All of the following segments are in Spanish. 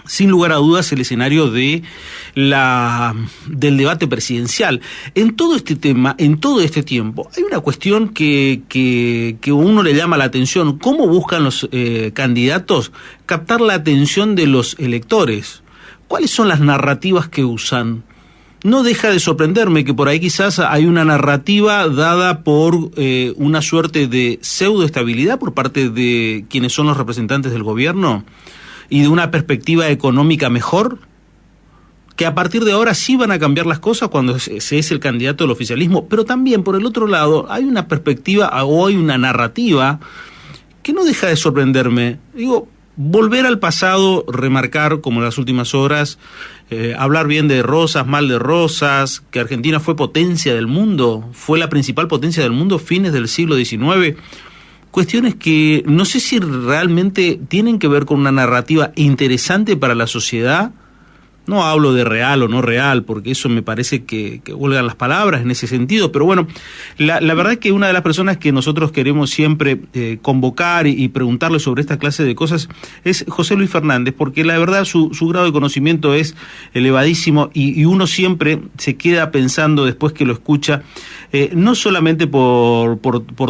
sin lugar a dudas, el escenario del debate presidencial. En todo este tema, en todo este tiempo, hay una cuestión que uno le llama la atención. ¿Cómo buscan los candidatos captar la atención de los electores? ¿Cuáles son las narrativas que usan? No deja de sorprenderme que por ahí quizás hay una narrativa dada por una suerte de pseudoestabilidad por parte de quienes son los representantes del gobierno, y de una perspectiva económica mejor, que a partir de ahora sí van a cambiar las cosas cuando se es el candidato del oficialismo. Pero también, por el otro lado, hay una perspectiva o hay una narrativa que no deja de sorprenderme. Digo, volver al pasado, remarcar, como en las últimas horas, hablar bien de Rosas, mal de Rosas, que Argentina fue potencia del mundo, fue la principal potencia del mundo fines del siglo XIX, cuestiones que no sé si realmente tienen que ver con una narrativa interesante para la sociedad. No hablo de real o no real, porque eso me parece que huelgan las palabras en ese sentido, pero bueno, la verdad es que una de las personas que nosotros queremos siempre convocar y preguntarle sobre esta clase de cosas es José Luis Fernández, porque la verdad su grado de conocimiento es elevadísimo y uno siempre se queda pensando después que lo escucha, no solamente por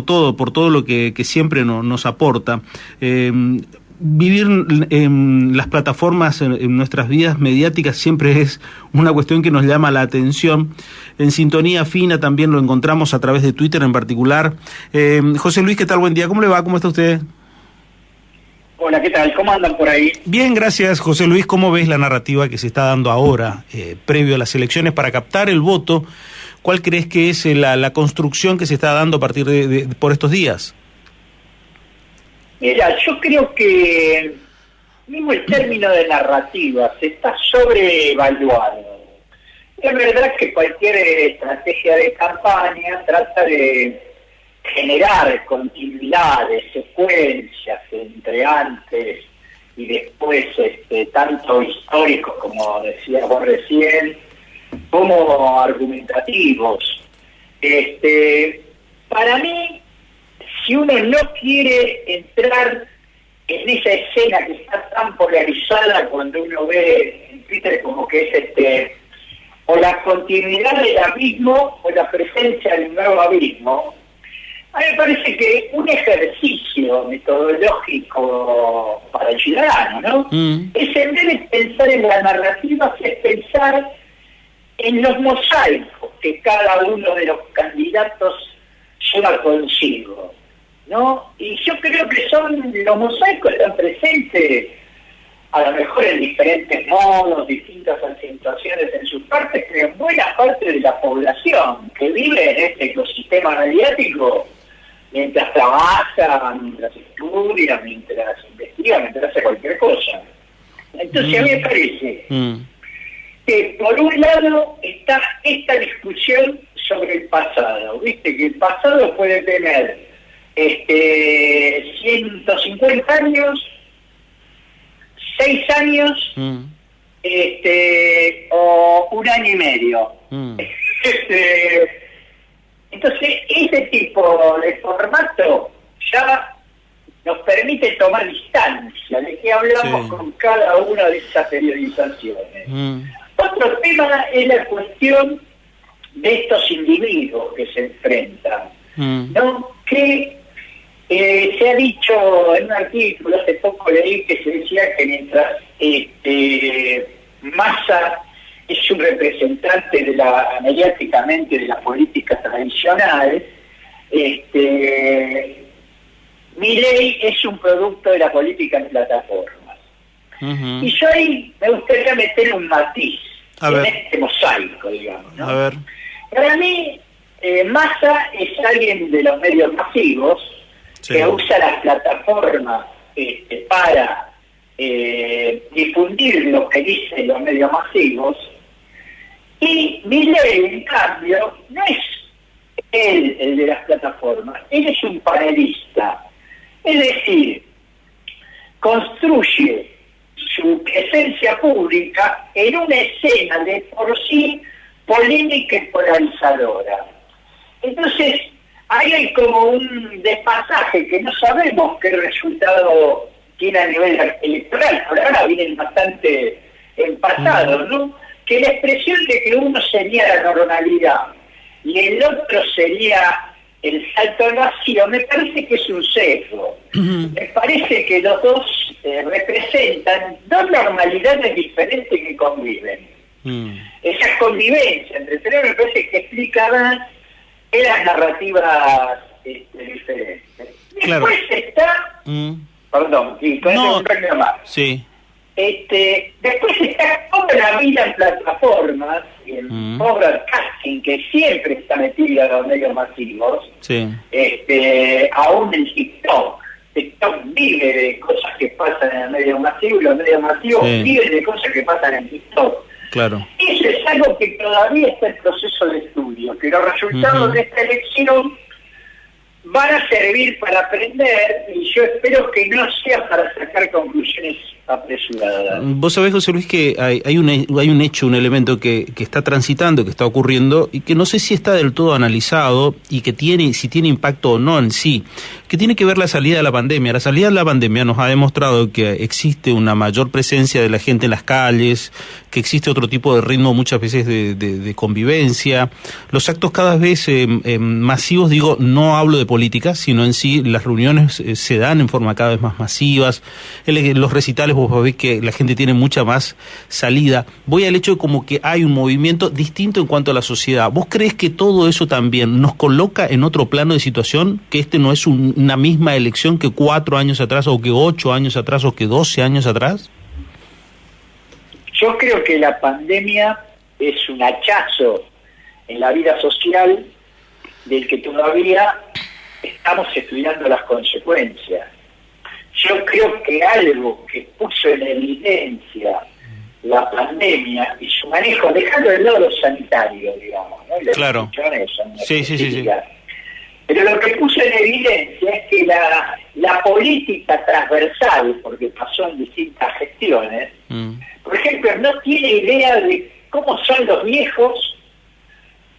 todo lo que siempre nos aporta. Vivir en las plataformas, en nuestras vidas mediáticas, siempre es una cuestión que nos llama la atención. En sintonía fina también lo encontramos a través de Twitter en particular. José Luis, ¿qué tal? Buen día, ¿cómo le va? ¿Cómo está usted? Hola, ¿qué tal? ¿Cómo andan por ahí? Bien, gracias, José Luis. ¿Cómo ves la narrativa que se está dando ahora, previo a las elecciones, para captar el voto? ¿Cuál crees que es la construcción que se está dando a partir por estos días? Mira, yo creo que mismo el término de narrativa se está sobreevaluando. Es verdad que cualquier estrategia de campaña trata de generar continuidades, secuencias entre antes y después, tanto históricos, como decías vos recién, como argumentativos. Para mí, si uno no quiere entrar en esa escena que está tan polarizada cuando uno ve en Twitter como que es o la continuidad del abismo o la presencia de un nuevo abismo, a mí me parece que un ejercicio metodológico para el ciudadano, ¿no? Es, en vez de pensar en la narrativa, es pensar en los mosaicos que cada uno de los candidatos lleva consigo, ¿no? Y yo creo que los mosaicos están presentes, a lo mejor en diferentes modos, distintas acentuaciones en sus partes, pero en buena parte de la población que vive en este ecosistema mediático mientras trabaja, mientras estudia, mientras investiga, mientras hace cualquier cosa. Entonces a mí me parece que por un lado está esta discusión sobre el pasado. Viste que el pasado puede tener 150 años, 6 años, o 1 año y medio. Entonces, ese tipo de formato ya nos permite tomar distancia de qué hablamos con cada una de esas periodizaciones. Otro tema es la cuestión de estos individuos que se enfrentan, ¿no? Que se ha dicho en un artículo, hace poco leí, que se decía que mientras Massa es un representante mediáticamente de la política tradicional, Milei es un producto de la política en plataformas. Y yo ahí me gustaría meter un matiz en este mosaico, digamos, ¿no? A ver. Para mí, Massa es alguien de los medios masivos que usa las plataformas para difundir lo que dicen los medios masivos, y Milei, en cambio, no es él el de las plataformas, él es un panelista, es decir, construye su presencia pública en una escena de por sí polémica y polarizadora. Entonces, ahí hay como un despasaje que no sabemos qué resultado tiene a nivel electoral, por ahora vienen bastante empatados, ¿no? Que la expresión de que uno sería la normalidad y el otro sería el salto al vacío, me parece que es un sesgo. Me parece que los dos representan dos normalidades diferentes que conviven. Esa convivencia entre tres me parece que explica más en las narrativas diferentes. Claro. Después está... Perdón, sí, con no, eso un premio más. Sí. Después está toda la vida en plataformas y en broadcasting, que siempre está metido en los medios masivos, Sí. Aún en TikTok. TikTok vive de cosas que pasan en el medio masivo y los medios masivos viven de cosas que pasan en TikTok. Claro. Eso es algo que todavía está en proceso de estudio, que los resultados de esta elección van a servir para aprender y yo espero que no sea para sacar conclusiones apresuradas. Vos sabés, José Luis, que hay un hecho, un elemento que está transitando, que está ocurriendo y que no sé si está del todo analizado y que si tiene impacto o no en sí, que tiene que ver la salida de la pandemia. La salida de la pandemia nos ha demostrado que existe una mayor presencia de la gente en las calles, que existe otro tipo de ritmo muchas veces de convivencia, los actos cada vez masivos, digo, no hablo de política, sino en sí las reuniones se dan en forma cada vez más masivas, los recitales vos ves que la gente tiene mucha más salida. Voy al hecho de como que hay un movimiento distinto en cuanto a la sociedad. ¿Vos crees que todo eso también nos coloca en otro plano de situación, que no es una misma elección que 4 años atrás, o que 8 años atrás, o que 12 años atrás? Yo creo que la pandemia es un hachazo en la vida social del que todavía estamos estudiando las consecuencias. Yo creo que algo que puso en evidencia la pandemia y su manejo, dejando de lado lo sanitario, digamos, ¿no? Claro. Sí. Pero lo que puso en evidencia es que la política transversal, porque pasó en distintas gestiones, por ejemplo, no tiene idea de cómo son los viejos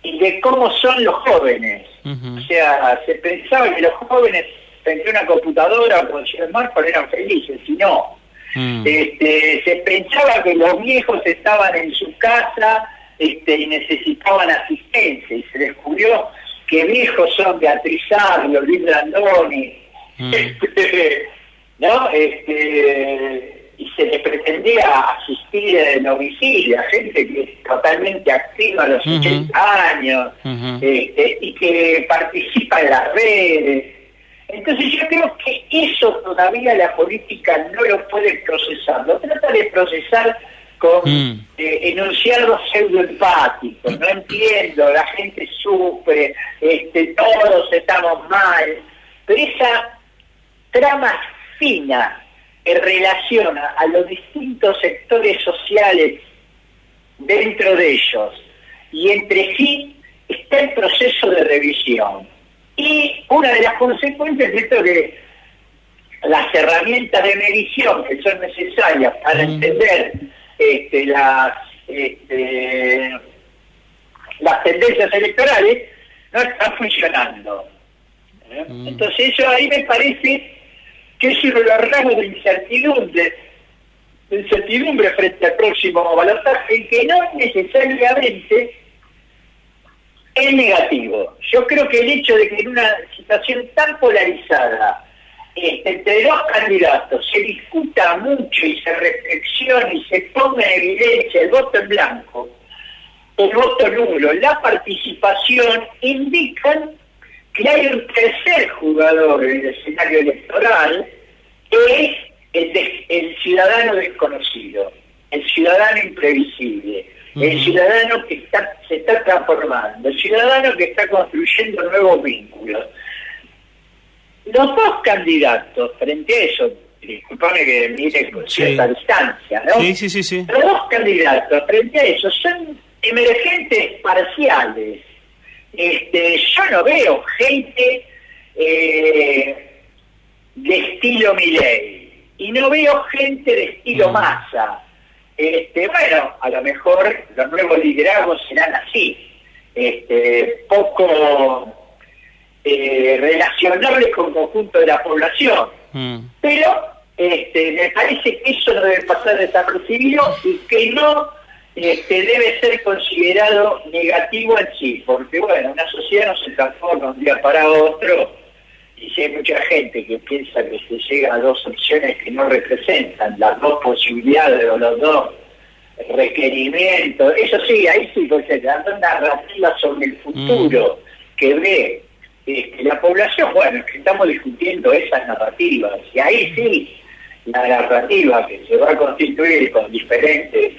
y de cómo son los jóvenes. O sea, se pensaba que los jóvenes frente a una computadora o con el smartphone eran felices, y no. Se pensaba que los viejos estaban en su casa y necesitaban asistencia, y se descubrió que viejos son Beatriz Arrio, Luis Brandoni, ¿no? Y se les pretendía asistir en domicilio a gente que es totalmente activa a los 80 años, y que participa en las redes. Entonces yo creo que eso todavía la política no lo puede procesar, lo trata de procesar con enunciados pseudoempáticos. No entiendo, la gente sufre, todos estamos mal, pero esa trama fina que relaciona a los distintos sectores sociales dentro de ellos y entre sí está en proceso de revisión. Y una de las consecuencias es esto, que las herramientas de medición que son necesarias para entender las tendencias electorales no están funcionando. Entonces eso ahí me parece que es uno de los rasgos de incertidumbre frente al próximo balotaje, que no necesariamente es negativo. Yo creo que el hecho de que en una situación tan polarizada entre dos candidatos se discuta mucho y se reflexione y se ponga en evidencia el voto en blanco, el voto nulo, la participación, indican que hay un tercer jugador en el escenario electoral, que es el ciudadano desconocido, el ciudadano imprevisible, el ciudadano que se está transformando, el ciudadano que está construyendo nuevos vínculos. Los dos candidatos, frente a eso, disculpame que mire con cierta distancia, ¿no? Sí. Los dos candidatos, frente a eso, son emergentes parciales. Yo no veo gente de estilo Milei y no veo gente de estilo Massa. Bueno, a lo mejor los nuevos liderazgos serán así, poco relacionables con el conjunto de la población, pero Me parece que eso no debe pasar desapercibido y que no debe ser considerado negativo en sí, porque bueno, una sociedad no se transforma un día para otro, y si hay mucha gente que piensa que se llega a dos opciones que no representan las dos posibilidades o los dos requerimientos, eso sí, ahí sí, pues se dan narrativas sobre el futuro que ve la población. Bueno, es que estamos discutiendo esas narrativas, y ahí sí, la narrativa que se va a constituir con diferentes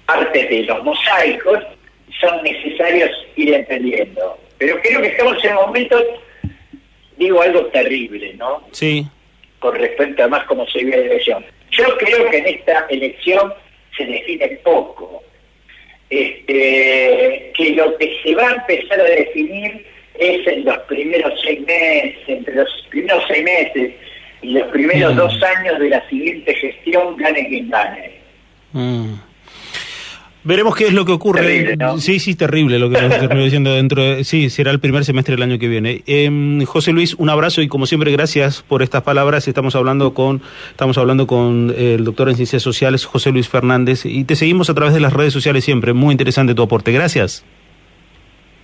partes de los mosaicos son necesarios ir entendiendo. Pero creo que estamos en momentos, digo, algo terrible, ¿no? Sí. Con respecto a más cómo se vive la elección. Yo creo que en esta elección se define poco. Que lo que se va a empezar a definir es en los primeros 6 meses, entre los primeros 6 meses y los primeros 2 años de la siguiente gestión, gane quien gane. Veremos qué es lo que ocurre. Terrible, ¿no? Sí, terrible lo que nos terminó diciendo sí, será el primer semestre del año que viene. José Luis, un abrazo y como siempre gracias por estas palabras. Estamos hablando con el doctor en Ciencias Sociales, José Luis Fernández, y te seguimos a través de las redes sociales siempre. Muy interesante tu aporte. Gracias.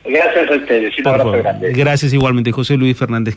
Gracias a ustedes. Un abrazo grande. Gracias igualmente, José Luis Fernández.